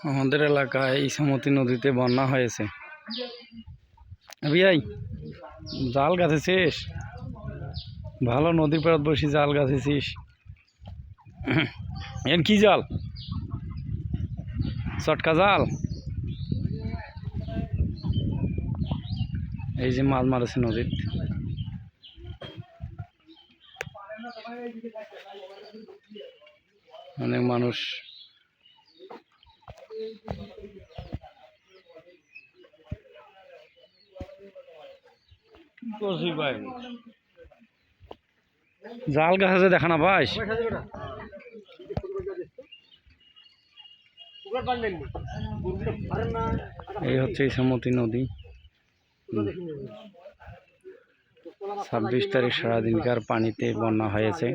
আমাদের এলাকায় ইছামতি নদীতে বন্যা হয়েছে। ভাই জাল গাছেছিস? ভালো, নদীর পাড়ত বসে জাল গাছেছিস। এন কি জাল? চটকা জাল। এই যে মাছ মারেছে নদীর। অনেক মানুষ জাল গাছে দেখা না ভাই। এই হচ্ছে ইছামতি নদী। 26 তারিখ সারাদিনকার পানিতে বন্যা হয়েছে।